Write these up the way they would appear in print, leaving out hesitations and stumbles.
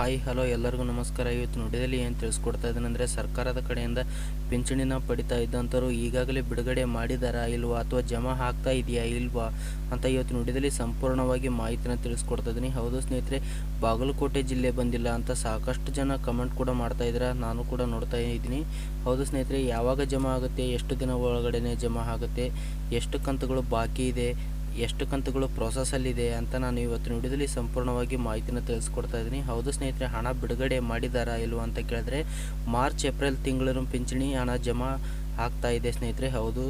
Hi hello ಎಲ್ಲರಿಗೂ ನಮಸ್ಕಾರ. ಇವತ್ತು ನುಡಿಯಲ್ಲಿ ಏನು ತಿಳಿಸ್ಕೊಡ್ತಾ ಇದ್ದೀನಂದರೆ, ಸರ್ಕಾರದ ಕಡೆಯಿಂದ ಪಿಂಚಣಿನ ಪಡಿತಾ ಇದ್ದಂಥವ್ರು ಈಗಾಗಲೇ ಬಿಡುಗಡೆ ಮಾಡಿದಾರಾ ಇಲ್ವಾ ಅಥವಾ ಜಮಾ ಆಗ್ತಾ ಇದೆಯಾ ಇಲ್ವಾ ಅಂತ ಇವತ್ತು ನುಡಿಯಲ್ಲಿ ಸಂಪೂರ್ಣವಾಗಿ ಮಾಹಿತಿನ ತಿಳಿಸ್ಕೊಡ್ತಾ ಇದ್ದೀನಿ. ಹೌದು ಸ್ನೇಹಿತರೆ, ಬಾಗಲಕೋಟೆ ಜಿಲ್ಲೆ ಬಂದಿಲ್ಲ ಅಂತ ಸಾಕಷ್ಟು ಜನ ಕಮೆಂಟ್ ಕೂಡ ಮಾಡ್ತಾ ಇದ್ದೀರಾ, ನಾನು ಕೂಡ ನೋಡ್ತಾ ಇದ್ದೀನಿ. ಹೌದು ಸ್ನೇಹಿತರೆ, ಯಾವಾಗ ಜಮಾ ಆಗುತ್ತೆ, ಎಷ್ಟು ದಿನ ಒಳಗಡೆ ಜಮಾ ಆಗುತ್ತೆ, ಎಷ್ಟು ಕಂತುಗಳು ಬಾಕಿ ಇದೆ, ಎಷ್ಟು ಕಂತುಗಳು ಪ್ರೊಸೆಸಲ್ಲಿದೆ ಅಂತ ನಾನು ಇವತ್ತು ವಿಡಿಯೋದಲ್ಲಿ ಸಂಪೂರ್ಣವಾಗಿ ಮಾಹಿತಿನ ತಿಳಿಸ್ಕೊಡ್ತಾ ಇದ್ದೀನಿ. ಹೌದು ಸ್ನೇಹಿತರೆ, ಹಣ ಬಿಡುಗಡೆ ಮಾಡಿದಾರಾ ಇಲ್ವಾ ಅಂತ ಕೇಳಿದ್ರೆ ಮಾರ್ಚ್ ಏಪ್ರಿಲ್ ತಿಂಗಳ ಪಿಂಚಣಿ ಹಣ ಜಮಾ ಆಗ್ತಾ ಇದೆ ಸ್ನೇಹಿತರೆ. ಹೌದು,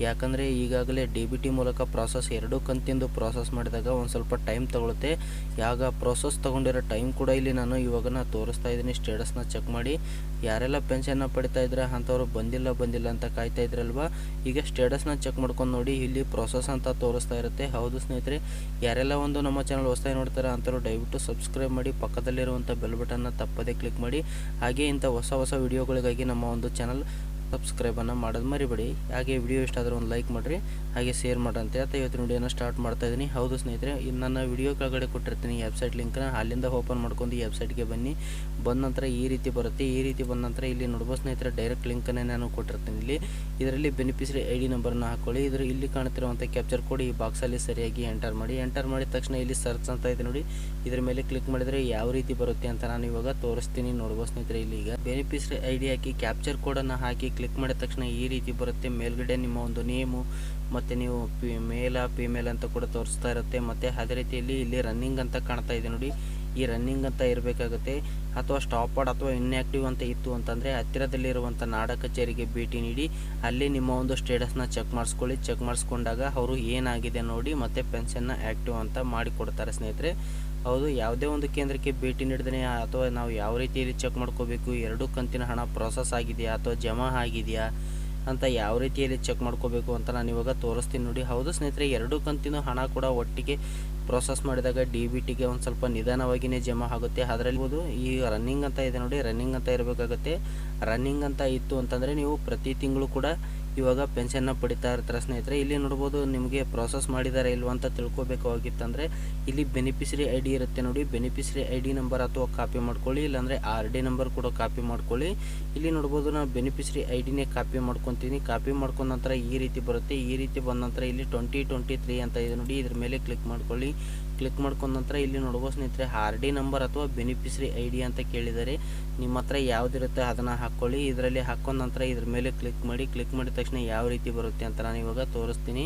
ಯಾಕಂದರೆ ಈಗಾಗಲೇ DBT ಮೂಲಕ ಪ್ರಾಸೆಸ್ 2 ಕಂತಿಂದು ಪ್ರಾಸೆಸ್ ಮಾಡಿದಾಗ ಒಂದು ಸ್ವಲ್ಪ ಟೈಮ್ ತಗೊಳುತ್ತೆ. ಯಾಗ ಪ್ರೋಸೆಸ್ ತೊಗೊಂಡಿರೋ ಟೈಮ್ ಕೂಡ ಇಲ್ಲಿ ನಾನು ಇವಾಗ ತೋರಿಸ್ತಾ ಇದ್ದೀನಿ. ಸ್ಟೇಟಸ್ನ ಚೆಕ್ ಮಾಡಿ, ಯಾರೆಲ್ಲ ಪೆನ್ಷನ್ನ ಪಡಿತಾ ಇದ್ರೆ ಅಂಥವ್ರು ಬಂದಿಲ್ಲ ಅಂತ ಕಾಯ್ತಾ ಇದ್ರಲ್ವ, ಈಗ ಸ್ಟೇಟಸ್ನ ಚೆಕ್ ಮಾಡ್ಕೊಂಡು ನೋಡಿ, ಇಲ್ಲಿ ಪ್ರೋಸೆಸ್ ಅಂತ ತೋರಿಸ್ತಾ ಇರುತ್ತೆ. ಹೌದು ಸ್ನೇಹಿತರೆ, ಯಾರೆಲ್ಲ ಒಂದು ನಮ್ಮ ಚಾನಲ್ ಹೊಸದಾಗಿ ನೋಡ್ತಾರೆ ಅಂಥವ್ರು ದಯವಿಟ್ಟು ಸಬ್ಸ್ಕ್ರೈಬ್ ಮಾಡಿ, ಪಕ್ಕದಲ್ಲಿರುವಂಥ ಬೆಲ್ ಬಟನ್ನ ತಪ್ಪದೇ ಕ್ಲಿಕ್ ಮಾಡಿ. ಹಾಗೆ ಇಂಥ ಹೊಸ ವಿಡಿಯೋಗಳಿಗಾಗಿ ನಮ್ಮ ಒಂದು ಚಾನಲ್ ಸಬ್ಸ್ಕ್ರೈಬನ್ನು ಮಾಡೋದು ಮರಿಬೇಡಿ. ಹಾಗೆ ವಿಡಿಯೋ ಇಷ್ಟ ಆದರೆ ಒಂದು ಲೈಕ್ ಮಾಡಿರಿ, ಹಾಗೆ ಶೇರ್ ಮಾಡಿರಿ ಅಂತ ಹೇಳ್ತಾ ಇವತ್ತು ವಿಡಿಯೋನ ಸ್ಟಾರ್ಟ್ ಮಾಡ್ತಾ ಇದ್ದೀನಿ. ಹೌದು ಸ್ನೇಹಿತರೆ, ನನ್ನ ವಿಡಿಯೋ ಕೆಳಗಡೆ ಕೊಟ್ಟಿರ್ತೀನಿ ಈ ವೆಬ್ಸೈಟ್ ಲಿಂಕ್ನ, ಅಲ್ಲಿಂದ ಓಪನ್ ಮಾಡ್ಕೊಂಡು ಈ ವೆಬ್ಸೈಟ್ಗೆ ಬನ್ನಿ. ಬಂದ ನಂತರ ಈ ರೀತಿ ಬರುತ್ತೆ. ಈ ರೀತಿ ಬಂದ ನಂತರ ಇಲ್ಲಿ ನೋಡ್ಬೋದು ಸ್ನೇಹಿತರೆ, ಡೈರೆಕ್ಟ್ ಲಿಂಕನ್ನೇ ನಾನು ಕೊಟ್ಟಿರ್ತೀನಿ. ಇದರಲ್ಲಿ ಬೆನಿಫಿಷರಿ ID ನಂಬರ್ನ ಹಾಕ್ಕೊಳ್ಳಿ. ಇಲ್ಲಿ ಕಾಣ್ತಿರುವಂಥ ಕ್ಯಾಪ್ಚರ್ ಕೋಡ್ ಈ ಬಾಕ್ಸಲ್ಲಿ ಸರಿಯಾಗಿ ಎಂಟರ್ ಮಾಡಿ. ಎಂಟರ್ ಮಾಡಿದ ತಕ್ಷಣ ಇಲ್ಲಿ ಸರ್ಚ್ ಅಂತ ಇದೆ ನೋಡಿ, ಇದ್ರ ಮೇಲೆ ಕ್ಲಿಕ್ ಮಾಡಿದರೆ ಯಾವ ರೀತಿ ಬರುತ್ತೆ ಅಂತ ನಾನು ಇವಾಗ ತೋರಿಸ್ತೀನಿ. ನೋಡ್ಬೋದು ಸ್ನೇಹಿತರೆ, ಇಲ್ಲಿ ಈಗ ಬೆನಿಫಿಷರಿ ID ಹಾಕಿ ಕ್ಯಾಪ್ಚರ್ ಕೋಡನ್ನು ಹಾಕಿ ಕ್ಲಿಕ್ ಮಾಡಿದ ತಕ್ಷಣ ಈ ರೀತಿ ಬರುತ್ತೆ. ಮೇಲ್ಗಡೆ ನಿಮ್ಮ ಒಂದು ನೇಮು ಮತ್ತು ನೀವು ಮೇಲ ಫಿಮೇಲ್ ಅಂತ ಕೂಡ ತೋರಿಸ್ತಾ ಇರುತ್ತೆ. ಮತ್ತು ಅದೇ ರೀತಿಯಲ್ಲಿ ಇಲ್ಲಿ ರನ್ನಿಂಗ್ ಅಂತ ಕಾಣ್ತಾ ಇದೆ ನೋಡಿ, ಈ ರನ್ನಿಂಗ್ ಅಂತ ಇರಬೇಕಾಗುತ್ತೆ. ಅಥವಾ ಸ್ಟಾಪಡ್ ಅಥವಾ ಇನ್ಆ್ಯಕ್ಟಿವ್ ಅಂತ ಇತ್ತು ಅಂತಂದರೆ ಹತ್ತಿರದಲ್ಲಿರುವಂಥ ನಾಡ ಕಚೇರಿಗೆ ಭೇಟಿ ನೀಡಿ ಅಲ್ಲಿ ನಿಮ್ಮ ಒಂದು ಸ್ಟೇಟಸ್ನ ಚೆಕ್ ಮಾಡಿಸ್ಕೊಳ್ಳಿ. ಚೆಕ್ ಮಾಡಿಸ್ಕೊಂಡಾಗ ಅವರು ಏನಾಗಿದೆ ನೋಡಿ ಮತ್ತು ಪೆನ್ಷನ್ನ ಆ್ಯಕ್ಟಿವ್ ಅಂತ ಮಾಡಿಕೊಡ್ತಾರೆ ಸ್ನೇಹಿತರೆ. ಹೌದು, ಯಾವುದೇ ಒಂದು ಕೇಂದ್ರಕ್ಕೆ ಭೇಟಿ ನೀಡಿದ್ರೆ ಅಥವಾ ನಾವು ಯಾವ ರೀತಿಯಲ್ಲಿ ಚೆಕ್ ಮಾಡ್ಕೋಬೇಕು, 2 ಕಂತಿನ ಹಣ ಪ್ರಾಸೆಸ್ ಆಗಿದೆಯಾ ಅಥವಾ ಜಮಾ ಆಗಿದೆಯಾ ಅಂತ ಯಾವ ರೀತಿಯಲ್ಲಿ ಚೆಕ್ ಮಾಡ್ಕೋಬೇಕು ಅಂತ ನಾನು ಇವಾಗ ತೋರಿಸ್ತೀನಿ ನೋಡಿ. ಹೌದು ಸ್ನೇಹಿತರೆ, 2 ಕಂತಿನ ಹಣ ಕೂಡ ಒಟ್ಟಿಗೆ ಪ್ರೋಸೆಸ್ ಮಾಡಿದಾಗ DBTಗೆ ಒಂದು ಸ್ವಲ್ಪ ನಿಧಾನವಾಗಿಯೇ ಜಮಾ ಆಗುತ್ತೆ. ಅದರಲ್ಲಿ ಈ ರನ್ನಿಂಗ್ ಅಂತ ಇದೆ ನೋಡಿ, ರನ್ನಿಂಗ್ ಅಂತ ಇರಬೇಕಾಗುತ್ತೆ. ರನ್ನಿಂಗ್ ಅಂತ ಇತ್ತು ಅಂತಂದರೆ ನೀವು ಪ್ರತಿ ತಿಂಗಳು ಕೂಡ ಇವಾಗ ಪೆನ್ಷನ್ನ ಪಡಿತಾ ಇರ್ತಾರೆ ಸ್ನೇಹಿತರೆ. ಇಲ್ಲಿ ನೋಡ್ಬೋದು, ನಿಮಗೆ ಪ್ರೋಸೆಸ್ ಮಾಡಿದ್ದಾರೆ ಇಲ್ವ ಅಂತ ತಿಳ್ಕೊಬೇಕಾಗಿತ್ತಂದರೆ ಇಲ್ಲಿ ಬೆನಿಫಿಷರಿ ID ಇರುತ್ತೆ ನೋಡಿ, ಬೆನಿಫಿಷರಿ ID ನಂಬರ್ ಅಥವಾ ಕಾಪಿ ಮಾಡ್ಕೊಳ್ಳಿ, ಇಲ್ಲಾಂದರೆ RD ನಂಬರ್ ಕೂಡ ಕಾಪಿ ಮಾಡ್ಕೊಳ್ಳಿ. ಇಲ್ಲಿ ನೋಡ್ಬೋದು, ನಾನು ಬೆನಿಫಿಷರಿ IDನೇ ಕಾಪಿ ಮಾಡ್ಕೊತೀನಿ. ಕಾಪಿ ಮಾಡ್ಕೊಂಡ ನಂತರ ಈ ರೀತಿ ಬರುತ್ತೆ. ಈ ರೀತಿ ಬಂದ ನಂತರ ಇಲ್ಲಿ 2023 ಅಂತ ಇದೆ ನೋಡಿ, ಇದ್ರ ಮೇಲೆ ಕ್ಲಿಕ್ ಮಾಡ್ಕೊಳ್ಳಿ. ಕ್ಲಿಕ್ ಮಾಡ್ಕೊಂಡ ನಂತರ ಇಲ್ಲಿ ನೋಡ್ಬೋದು ಸ್ನೇಹಿತರೆ, RD ನಂಬರ್ ಅಥವಾ ಬೆನಿಫಿಷರಿ ID ಅಂತ ಕೇಳಿದರೆ ನಿಮ್ಮ ಹತ್ರ ಯಾವುದಿರುತ್ತೆ ಅದನ್ನು ಹಾಕ್ಕೊಳ್ಳಿ. ಇದರಲ್ಲಿ ಹಾಕೊಂಡ ನಂತರ ಇದ್ರ ಮೇಲೆ ಕ್ಲಿಕ್ ಮಾಡಿ. ಕ್ಲಿಕ್ ಮಾಡಿದ ತಕ್ಷಣ ಯಾವ ರೀತಿ ಬರುತ್ತೆ ಅಂತ ನಾನು ಇವಾಗ ತೋರಿಸ್ತೀನಿ.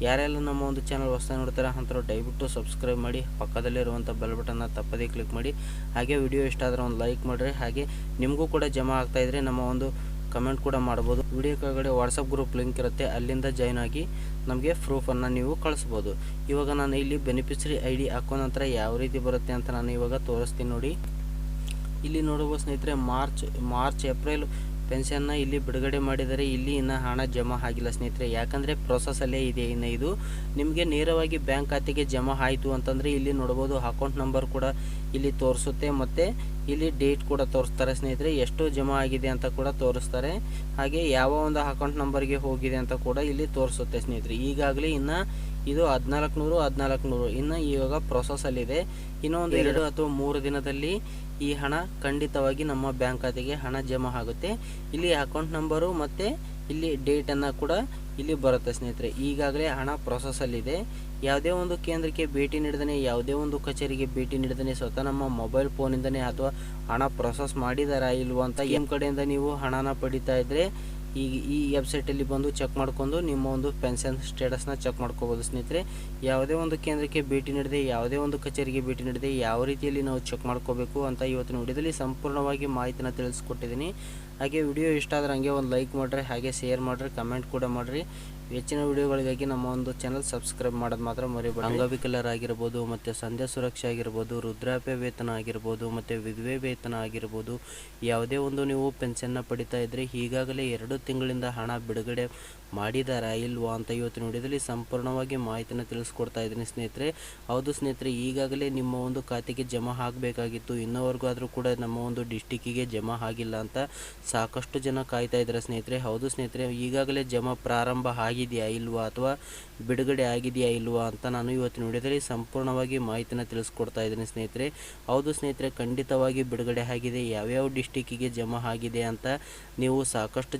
ಯಾರೆಲ್ಲ ನಮ್ಮ ಒಂದು ಚಾನಲ್ ಹೊಸದಾಗಿ ನೋಡ್ತಾರೆ ಅಂಥವ್ರು ದಯವಿಟ್ಟು ಸಬ್ಸ್ಕ್ರೈಬ್ ಮಾಡಿ, ಪಕ್ಕದಲ್ಲಿರುವಂಥ ಬೆಲ್ ಬಟನ್ನ ತಪ್ಪದೇ ಕ್ಲಿಕ್ ಮಾಡಿ. ಹಾಗೆ ವಿಡಿಯೋ ಇಷ್ಟ ಆದರೆ ಒಂದು ಲೈಕ್ ಮಾಡಿರಿ. ಹಾಗೆ ನಿಮಗೂ ಕೂಡ ಜಮಾ ಆಗ್ತಾಯಿದ್ರೆ ನಮ್ಮ ಒಂದು ಕಮೆಂಟ್ ಕೂಡ ಮಾಡ್ಬೋದು. ವಿಡಿಯೋ ಕೆಳಗಡೆ ವಾಟ್ಸಪ್ ಗ್ರೂಪ್ ಲಿಂಕ್ ಇರುತ್ತೆ, ಅಲ್ಲಿಂದ ಜಾಯ್ನ್ ಆಗಿ ನಮಗೆ ಪ್ರೂಫನ್ನು ನೀವು ಕಳಿಸ್ಬೋದು. ಇವಾಗ ನಾನು ಇಲ್ಲಿ ಬೆನಿಫಿಷರಿ ID ಹಾಕೋ ನಂತರ ಯಾವ ರೀತಿ ಬರುತ್ತೆ ಅಂತ ನಾನು ಇವಾಗ ತೋರಿಸ್ತೀನಿ ನೋಡಿ. ಇಲ್ಲಿ ನೋಡ್ಬೋದು ಸ್ನೇಹಿತರೆ, ಮಾರ್ಚ್ ಏಪ್ರಿಲ್ ಪೆನ್ಷನ್ನ ಇಲ್ಲಿ ಬಿಡುಗಡೆ ಮಾಡಿದರೆ ಇಲ್ಲಿ ಇನ್ನು ಹಣ ಜಮಾ ಆಗಿಲ್ಲ ಸ್ನೇಹಿತರೆ, ಯಾಕಂದರೆ ಪ್ರೊಸೆಸಲ್ಲೇ ಇದೆ. ಇನ್ನು ಇದು ನಿಮಗೆ ನೇರವಾಗಿ ಬ್ಯಾಂಕ್ ಖಾತೆಗೆ ಜಮಾ ಆಯಿತು ಅಂತಂದರೆ ಇಲ್ಲಿ ನೋಡ್ಬೋದು ಅಕೌಂಟ್ ನಂಬರ್ ಕೂಡ ಇಲ್ಲಿ ತೋರಿಸುತ್ತೆ, ಮತ್ತು ಇಲ್ಲಿ ಡೇಟ್ ಕೂಡ ತೋರಿಸ್ತಾರೆ ಸ್ನೇಹಿತರೆ, ಎಷ್ಟು ಜಮಾ ಆಗಿದೆ ಅಂತ ಕೂಡ ತೋರಿಸ್ತಾರೆ. ಹಾಗೆ ಯಾವ ಒಂದು ಅಕೌಂಟ್ ನಂಬರ್ಗೆ ಹೋಗಿದೆ ಅಂತ ಕೂಡ ಇಲ್ಲಿ ತೋರಿಸುತ್ತೆ ಸ್ನೇಹಿತರೆ. ಈಗಾಗಲೇ ಇನ್ನು ಇದು 1400 ಇನ್ನು ಇವಾಗ ಪ್ರೊಸೆಸಲ್ಲಿದೆ. ಇನ್ನೊಂದು 2 ಅಥವಾ 3 ದಿನದಲ್ಲಿ ಈ ಹಣ ಖಂಡಿತವಾಗಿ ನಮ್ಮ ಬ್ಯಾಂಕ್ ಖಾತೆಗೆ ಹಣ ಜಮಾ ಆಗುತ್ತೆ. ಇಲ್ಲಿ ಅಕೌಂಟ್ ನಂಬರು ಮತ್ತು ಇಲ್ಲಿ ಡೇಟನ್ನು ಕೂಡ ಇಲ್ಲಿ ಬರುತ್ತೆ ಸ್ನೇಹಿತರೆ. ಈಗಾಗಲೇ ಹಣ ಪ್ರೊಸೆಸಲ್ಲಿದೆ. ಯಾವುದೇ ಒಂದು ಕೇಂದ್ರಕ್ಕೆ ಭೇಟಿ ನೀಡಿದರೆ, ಯಾವುದೇ ಒಂದು ಕಚೇರಿಗೆ ಭೇಟಿ ನೀಡಿದರೆ ಸ್ವತಃ ನಮ್ಮ ಮೊಬೈಲ್ ಫೋನಿಂದನೇ ಅಥವಾ ಹಣ ಪ್ರೊಸೆಸ್ ಮಾಡಿದಾರಾ ಇಲ್ವ ಅಂತ ನಿಮ್ಮ ಕಡೆಯಿಂದ ನೀವು ಹಣನ ಪಡಿತಾ ಇದ್ದರೆ ಈ ವೆಬ್ಸೈಟಲ್ಲಿ ಬಂದು ಚೆಕ್ ಮಾಡ್ಕೊಂಡು ನಿಮ್ಮ ಒಂದು ಪೆನ್ಷನ್ ಸ್ಟೇಟಸ್ನ ಚೆಕ್ ಮಾಡ್ಕೋಬೋದು ಸ್ನೇಹಿತರೆ. ಯಾವುದೇ ಒಂದು ಕೇಂದ್ರಕ್ಕೆ ಭೇಟಿ ನೀಡಿದೆ, ಯಾವುದೇ ಒಂದು ಕಚೇರಿಗೆ ಭೇಟಿ ನೀಡಿದೆ, ಯಾವ ರೀತಿಯಲ್ಲಿ ನಾವು ಚೆಕ್ ಮಾಡ್ಕೋಬೇಕು ಅಂತ ಇವತ್ತಿನ ವಿಡಿಯೋದಲ್ಲಿ ಸಂಪೂರ್ಣವಾಗಿ ಮಾಹಿತಿನ ತಿಳಿಸ್ಕೊಟ್ಟಿದ್ದೀನಿ. ಹಾಗೆ ವಿಡಿಯೋ ಇಷ್ಟ ಆದರೆ ಹಂಗೆ ಒಂದು ಲೈಕ್ ಮಾಡಿರಿ, ಹಾಗೆ ಶೇರ್ ಮಾಡಿರಿ, ಕಮೆಂಟ್ ಕೂಡ ಮಾಡಿರಿ. ಹೆಚ್ಚಿನ ವಿಡಿಯೋಗಳಿಗಾಗಿ ನಮ್ಮ ಒಂದು ಚಾನಲ್ ಸಬ್ಸ್ಕ್ರೈಬ್ ಮಾಡೋದು ಮಾತ್ರ ಮರಿಬೇಡಿ. ಅಂಗವಿಕಲರಾಗಿರ್ಬೋದು, ಮತ್ತು ಸಂಧ್ಯಾ ಸುರಕ್ಷೆ ಆಗಿರ್ಬೋದು, ವೃದ್ಧಾಪ್ಯ ವೇತನ ಆಗಿರ್ಬೋದು, ಮತ್ತು ವಿಧವೆ ವೇತನ ಆಗಿರ್ಬೋದು, ಯಾವುದೇ ಒಂದು ನೀವು ಪೆನ್ಷನ್ನ ಪಡಿತಾ ಇದ್ದರೆ ಈಗಾಗಲೇ 2 ತಿಂಗಳಿಂದ ಹಣ ಬಿಡುಗಡೆ ಮಾಡಿದಾರಾ ಇಲ್ವಾ ಅಂತ ಇವತ್ತಿನ ವಿಡಿಯೋದಲ್ಲಿ ಸಂಪೂರ್ಣವಾಗಿ ಮಾಹಿತಿನ ತಿಳಿಸ್ಕೊಡ್ತಾ ಇದ್ದೀನಿ ಸ್ನೇಹಿತರೆ. ಹೌದು ಸ್ನೇಹಿತರೆ, ಈಗಾಗಲೇ ನಿಮ್ಮ ಒಂದು ಖಾತೆಗೆ ಜಮಾ ಆಗಬೇಕಾಗಿತ್ತು, ಇನ್ನೋವರೆಗೂ ಆದರೂ ಕೂಡ ನಮ್ಮ ಒಂದು ಡಿಸ್ಟಿಕ್ಕಿಗೆ ಜಮಾ ಆಗಿಲ್ಲ ಅಂತ ಸಾಕಷ್ಟು ಜನ ಕಾಯ್ತಾ ಇದ್ದಾರೆ ಸ್ನೇಹಿತರೆ. ಹೌದು ಸ್ನೇಹಿತರೆ, ಈಗಾಗಲೇ ಜಮಾ ಪ್ರಾರಂಭ ಆಗಿದೆಯಾ ಇಲ್ವಾ ಅಥವಾ ಬಿಡುಗಡೆ ಆಗಿದೆಯಾ ಇಲ್ವಾ ಅಂತ ನಾನು ಇವತ್ತಿನ ವಿಡಿಯೋದಲ್ಲಿ ಸಂಪೂರ್ಣವಾಗಿ ಮಾಹಿತಿನ ತಿಳಿಸ್ಕೊಡ್ತಾ ಇದ್ದೀನಿ ಸ್ನೇಹಿತರೆ. ಹೌದು ಸ್ನೇಹಿತರೆ, ಖಂಡಿತವಾಗಿ ಬಿಡುಗಡೆ ಆಗಿದೆ. ಯಾವ್ಯಾವ ಡಿಸ್ಟಿಕ್ಕಿಗೆ ಜಮಾ ಆಗಿದೆ ಅಂತ ನೀವು ಸಾಕಷ್ಟು